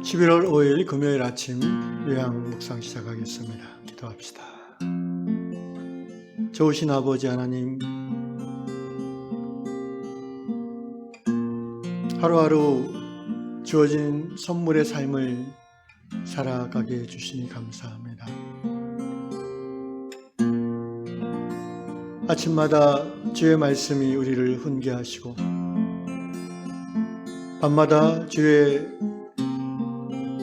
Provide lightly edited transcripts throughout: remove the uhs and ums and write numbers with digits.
11월 5일 금요일 아침 요양 묵상 시작하겠습니다. 기도합시다. 좋으신 아버지 하나님, 하루하루 주어진 선물의 삶을 살아가게 해주시니 감사합니다. 아침마다 주의 말씀이 우리를 훈계하시고 밤마다 주의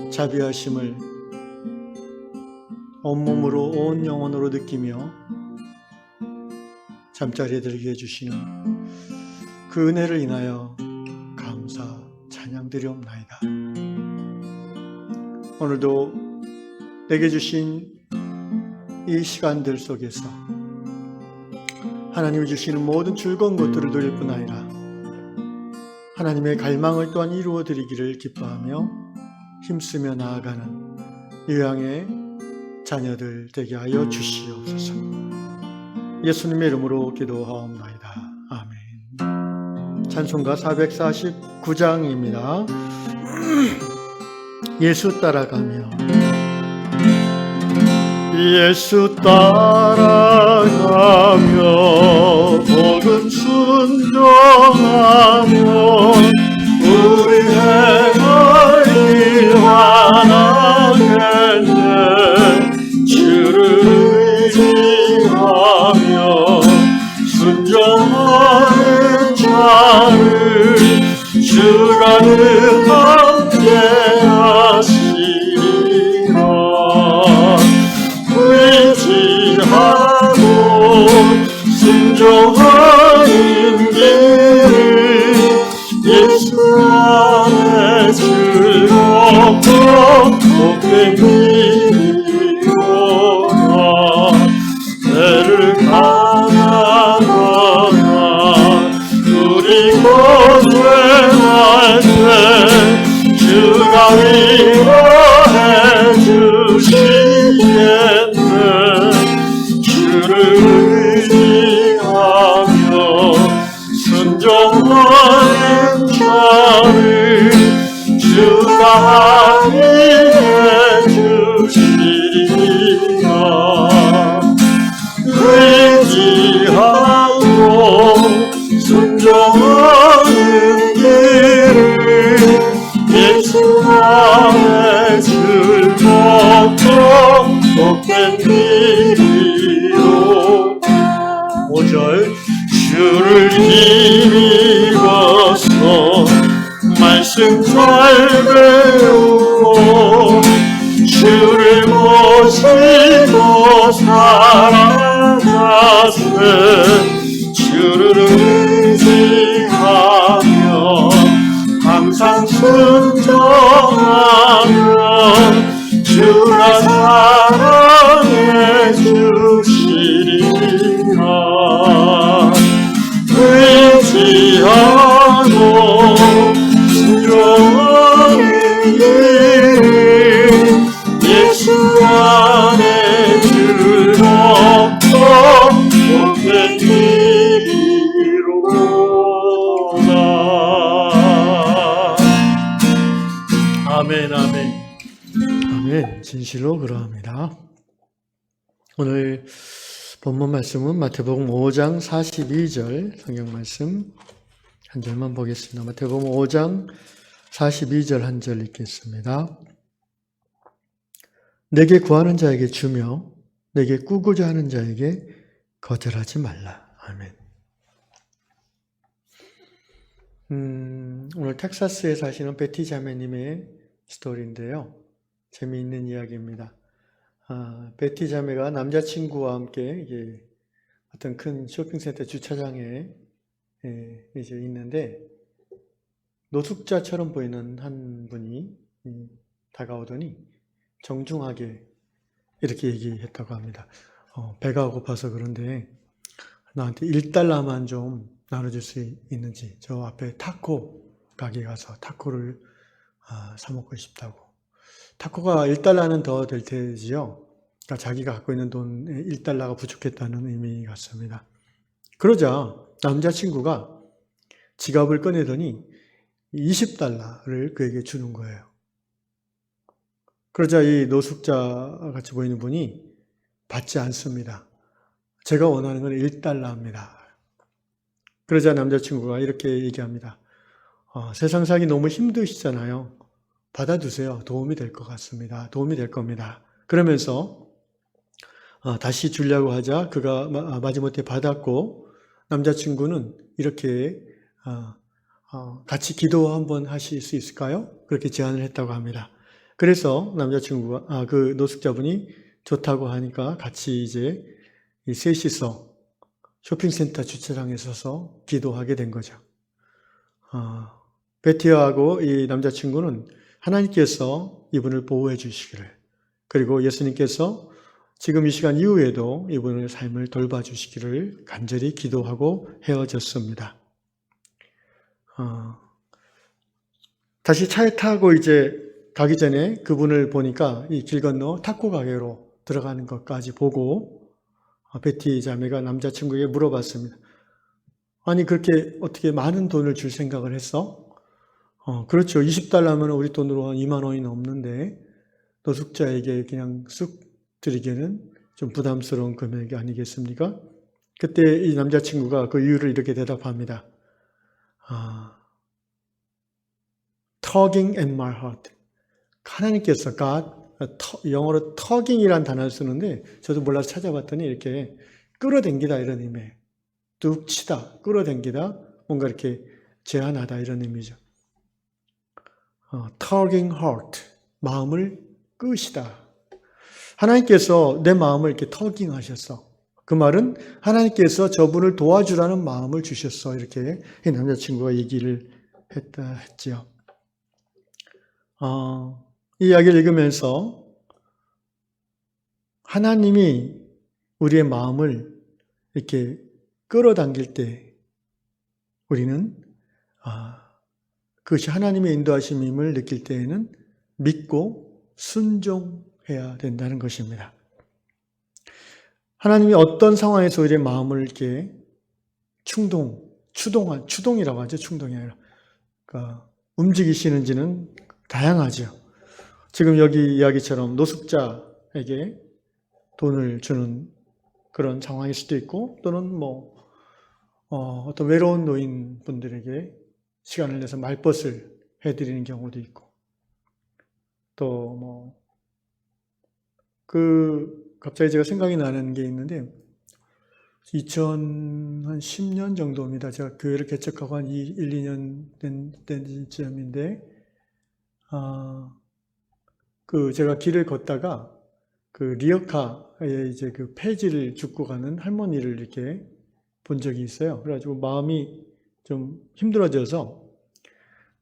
자비하심을 온몸으로 온 영혼으로 느끼며 잠자리에 들게 해주시는 그 은혜를 인하여 감사 찬양드리옵나이다. 오늘도 내게 주신 이 시간들 속에서 하나님이 주시는 모든 즐거운 것들을 누릴 뿐 아니라 하나님의 갈망을 또한 이루어 드리기를 기뻐하며 힘쓰며 나아가는 요양의 자녀들 되게 하여 주시옵소서. 예수님의 이름으로 기도하옵나이다. 아멘. 찬송가 449장입니다. 예수 따라가며 예수 따라가며 복음 순종하며 우리 행을 이완하겠네. 주를 의지하며 순종하는 자를 주가 능하게 하시리라. 의지하고 순종하는 길을 예수 안에 즐겁고 복된 길이로다. 배를 가나가나 우리 고생할 때 주가 위로해 주시겠네. 주를 의지하며 순종하는 자를 주가 함께해 주시리라. 의지하고 순종하는 길을 예수 안에 즐겁고 복된 길이요. 5절 주를 힘입어서 말씀 잘 배우고 주를 모시고 살아가세. 주를 의지하며 항상 순종하며 주가 사랑해 주시리라. 의지하고 순종하는 길 예수 안에 즐겁고 복된 길이로다. 아멘, 아멘, 아멘. 진실로 그러합니다. 오늘 본문 말씀은 마태복음 5장 42절 성경 말씀 한 절만 보겠습니다. 마태복음 5장 42절 한 절 읽겠습니다. 내게 구하는 자에게 주며 내게 꾸고자 하는 자에게 거절하지 말라. 아멘. 오늘 텍사스에 사시는 베티 자매님의 스토리인데요. 재미있는 이야기입니다. 베티 자매가 남자친구와 함께 이제 어떤 큰 쇼핑센터 주차장에 이제 있는데 노숙자처럼 보이는 한 분이 다가오더니 정중하게 이렇게 얘기했다고 합니다. 배가 고파서 그런데 나한테 $1만 좀 나눠줄 수 있는지, 저 앞에 타코 가게 가서 타코를 사 먹고 싶다고. 타코가 $1는 더 될 테지요. 그러니까 자기가 갖고 있는 돈에 $1가 부족했다는 의미 같습니다. 그러자 남자친구가 지갑을 꺼내더니 $20를 그에게 주는 거예요. 그러자 이 노숙자 같이 보이는 분이 받지 않습니다. 제가 원하는 건 $1입니다. 그러자 남자친구가 이렇게 얘기합니다. 세상 살기 너무 힘드시잖아요. 받아두세요. 도움이 될 것 같습니다. 도움이 될 겁니다. 그러면서 다시 주려고 하자 그가 마지못해 받았고, 남자친구는 이렇게 같이 기도 한번 하실 수 있을까요? 그렇게 제안을 했다고 합니다. 그래서 남자친구가 그 노숙자분이 좋다고 하니까 같이 이제 이 셋이서 쇼핑센터 주차장에 서서 기도하게 된 거죠. 베티하고 이 남자친구는 하나님께서 이분을 보호해 주시기를, 그리고 예수님께서 지금 이 시간 이후에도 이분의 삶을 돌봐주시기를 간절히 기도하고 헤어졌습니다. 다시 차에 타고 이제 가기 전에 그분을 보니까 이 길 건너 타코 가게로 들어가는 것까지 보고 베티 자매가 남자친구에게 물어봤습니다. 아니, 그렇게 어떻게 많은 돈을 줄 생각을 했어? 그렇죠. $20면 우리 돈으로 한 2만 원이 넘는데 노숙자에게 그냥 쑥 드리기에는 좀 부담스러운 금액이 아니겠습니까? 그때 이 남자친구가 그 이유를 이렇게 대답합니다. tugging at my heart. 하나님께서 영어로 tugging이라는 단어를 쓰는데 저도 몰라서 찾아봤더니 이렇게 끌어당기다 이런 의미예요. 뚝 치다, 끌어당기다, 뭔가 이렇게 제한하다 이런 의미죠. tugging heart, 마음을 끄시다. 하나님께서 내 마음을 이렇게 터깅 하셨어. 그 말은 하나님께서 저분을 도와주라는 마음을 주셨어. 이렇게 이 남자친구가 얘기를 했지요. 이 이야기를 읽으면서 하나님이 우리의 마음을 이렇게 끌어당길 때 우리는 그것이 하나님의 인도하심임을 느낄 때에는 믿고 순종해야 된다는 것입니다. 하나님이 어떤 상황에서 우리의 마음을 이렇게 추동이라고 하죠. 충동이 아니라. 그러니까 움직이시는지는 다양하죠. 지금 여기 이야기처럼 노숙자에게 돈을 주는 그런 상황일 수도 있고, 또는 어떤 외로운 노인분들에게 시간을 내서 말벗을 해드리는 경우도 있고, 또 갑자기 제가 생각이 나는 게 있는데, 2010년 정도입니다. 제가 교회를 개척하고 한 1, 2년 된 지점인데, 제가 길을 걷다가 리어카에 이제 폐지를 줍고 가는 할머니를 이렇게 본 적이 있어요. 그래가지고 마음이 좀 힘들어져서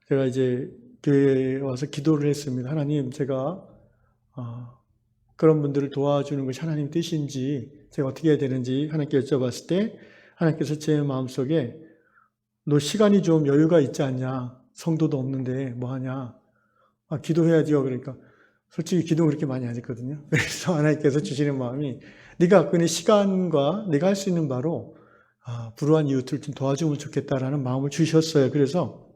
제가 이제 교회에 와서 기도를 했습니다. 하나님, 제가 그런 분들을 도와주는 것이 하나님 뜻인지 제가 어떻게 해야 되는지 하나님께 여쭤봤을 때 하나님께서 제 마음속에 너 시간이 좀 여유가 있지 않냐? 성도도 없는데 뭐 하냐? 기도해야지요. 그러니까 솔직히 기도 그렇게 많이 안 했거든요. 그래서 하나님께서 주시는 마음이 네가 갖고 있는 시간과 네가 할 수 있는 바로 불우한 이웃을 좀 도와주면 좋겠다라는 마음을 주셨어요. 그래서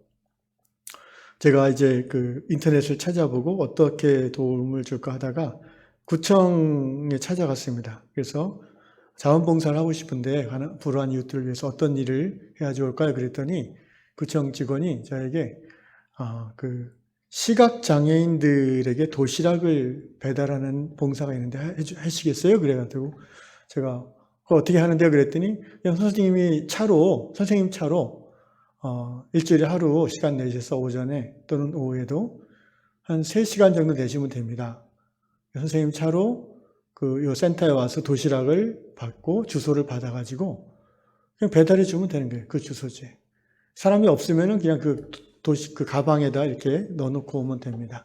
제가 이제 인터넷을 찾아보고 어떻게 도움을 줄까 하다가 구청에 찾아갔습니다. 그래서 자원봉사를 하고 싶은데 불우한 이웃들을 위해서 어떤 일을 해야 좋을까요? 그랬더니 구청 직원이 저에게 시각장애인들에게 도시락을 배달하는 봉사가 있는데 하시겠어요? 그래가지고 제가 그거 어떻게 하는데요? 그랬더니 그냥 선생님 차로 일주일에 하루 시간 내셔서 오전에 또는 오후에도 한 3시간 정도 내시면 됩니다. 선생님 차로 요 센터에 와서 도시락을 받고 주소를 받아가지고 그냥 배달해 주면 되는 거예요. 그 주소지에. 사람이 없으면은 그냥 그 가방에다 이렇게 넣어놓고 오면 됩니다.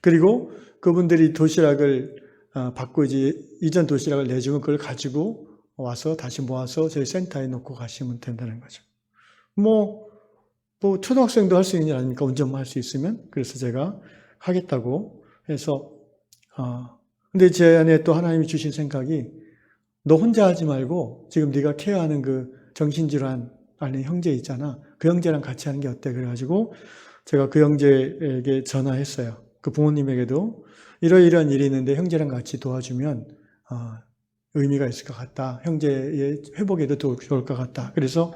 그리고 그분들이 도시락을 받고 이제 이전 도시락을 내주면 그걸 가지고 와서 다시 모아서 저희 센터에 놓고 가시면 된다는 거죠. 초등학생도 할 수 있는 일 아닙니까? 운전만 할 수 있으면. 그래서 제가 하겠다고 해서, 근데 제 안에 또 하나님이 주신 생각이 너 혼자 하지 말고 지금 네가 케어하는 정신질환 앓는 형제 있잖아. 그 형제랑 같이 하는 게 어때? 그래가지고 제가 그 형제에게 전화했어요. 그 부모님에게도 이러이러한 일이 있는데 형제랑 같이 도와주면 의미가 있을 것 같다. 형제의 회복에도 좋을 것 같다. 그래서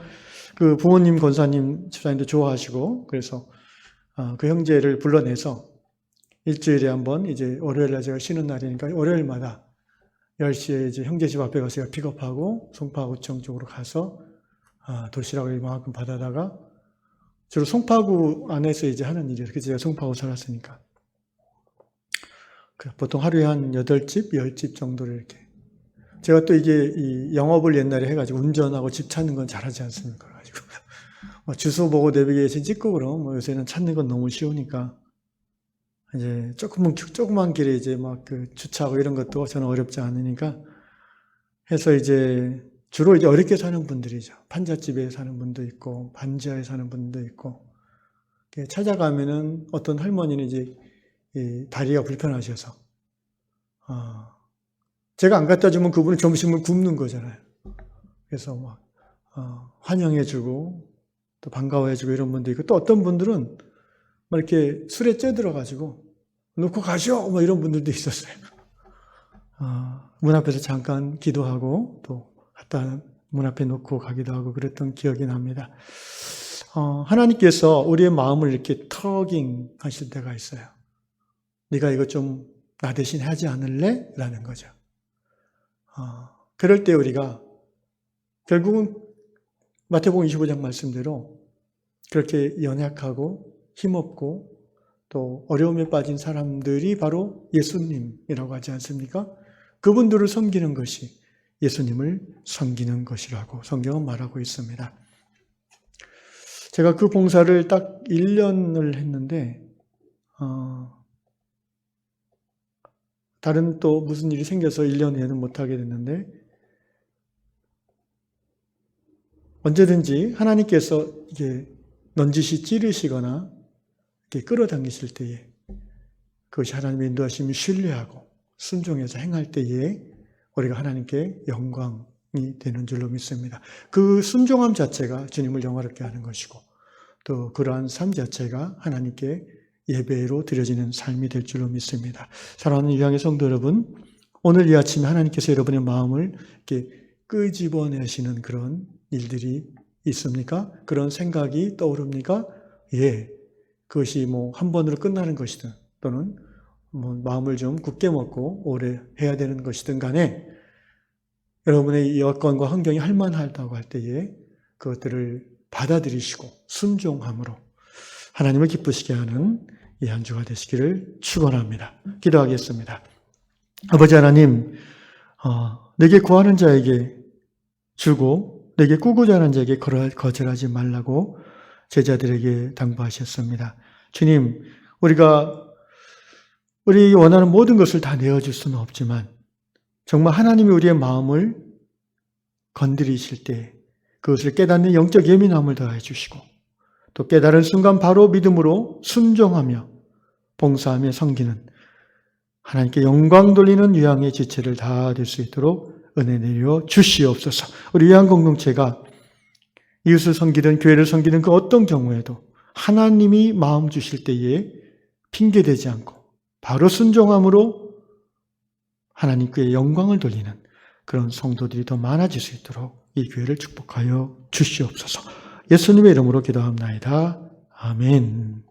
그 부모님, 권사님, 집사님도 좋아하시고, 그래서 그 형제를 불러내서 일주일에 한 번, 이제 월요일날 제가 쉬는 날이니까 월요일마다 10시에 이제 형제 집 앞에 가서 제가 픽업하고 송파구청 쪽으로 가서 도시락을 이만큼 받아다가 주로 송파구 안에서 이제 하는 일이에요. 그래서 제가 송파구 살았으니까. 보통 하루에 한 8집, 10집 정도를 이렇게. 제가 또 이게 이 영업을 옛날에 해가지고 운전하고 집 찾는 건 잘하지 않습니까? 그래가지고 주소 보고 내비게이션 찍고 그러면 요새는 찾는 건 너무 쉬우니까 이제 조그만 길에 이제 막 그 주차하고 이런 것도 저는 어렵지 않으니까 해서 이제 주로 이제 어렵게 사는 분들이죠. 판잣집에 사는 분도 있고 반지하에 사는 분도 있고 찾아가면은 어떤 할머니는 이제 이 다리가 불편하셔서 제가 안 갖다 주면 그분은 점심을 굶는 거잖아요. 그래서 막 환영해주고 또 반가워해주고 이런 분도 있고 또 어떤 분들은 막 이렇게 술에 쪄들어가지고 놓고 가시오 뭐 이런 분들도 있었어요. 문 앞에서 잠깐 기도하고 또 갖다 문 앞에 놓고 가기도 하고 그랬던 기억이 납니다. 하나님께서 우리의 마음을 이렇게 터깅 하실 때가 있어요. 네가 이거 좀 나 대신 하지 않을래? 라는 거죠. 그럴 때 우리가 결국은 마태복음 25장 말씀대로 그렇게 연약하고 힘없고 또 어려움에 빠진 사람들이 바로 예수님이라고 하지 않습니까? 그분들을 섬기는 것이 예수님을 섬기는 것이라고 성경은 말하고 있습니다. 제가 그 봉사를 딱 1년을 했는데 다른 또 무슨 일이 생겨서 1년 후에는 못하게 됐는데 언제든지 하나님께서 이게 넌지시 찌르시거나 이렇게 끌어당기실 때에 그것이 하나님의 인도하심을 신뢰하고 순종해서 행할 때에 우리가 하나님께 영광이 되는 줄로 믿습니다. 그 순종함 자체가 주님을 영화롭게 하는 것이고 또 그러한 삶 자체가 하나님께 예배로 드려지는 삶이 될 줄로 믿습니다. 사랑하는 유양의 성도 여러분, 오늘 이 아침에 하나님께서 여러분의 마음을 이렇게 끄집어내시는 그런 일들이 있습니까? 그런 생각이 떠오릅니까? 예. 그것이 뭐 한 번으로 끝나는 것이든 또는 뭐 마음을 좀 굳게 먹고 오래 해야 되는 것이든 간에 여러분의 여건과 환경이 할만하다고 할 때에 그것들을 받아들이시고 순종함으로 하나님을 기쁘시게 하는 이 한 주가 되시기를 축원합니다. 기도하겠습니다. 아버지 하나님, 내게 구하는 자에게 주고 내게 꾸고자 하는 자에게 거절하지 말라고 제자들에게 당부하셨습니다. 주님, 우리 원하는 모든 것을 다 내어줄 수는 없지만 정말 하나님이 우리의 마음을 건드리실 때 그것을 깨닫는 영적 예민함을 더해 주시고 또 깨달은 순간 바로 믿음으로 순종하며 봉사하며 섬기는 하나님께 영광 돌리는 유양의 지체를 다 될 수 있도록 은혜 내려 주시옵소서. 우리 유양 공동체가 이웃을 섬기든 교회를 섬기든 그 어떤 경우에도 하나님이 마음 주실 때에 핑계대지 않고 바로 순종함으로 하나님께 영광을 돌리는 그런 성도들이 더 많아질 수 있도록 이 교회를 축복하여 주시옵소서. 예수님의 이름으로 기도합나이다. 아멘.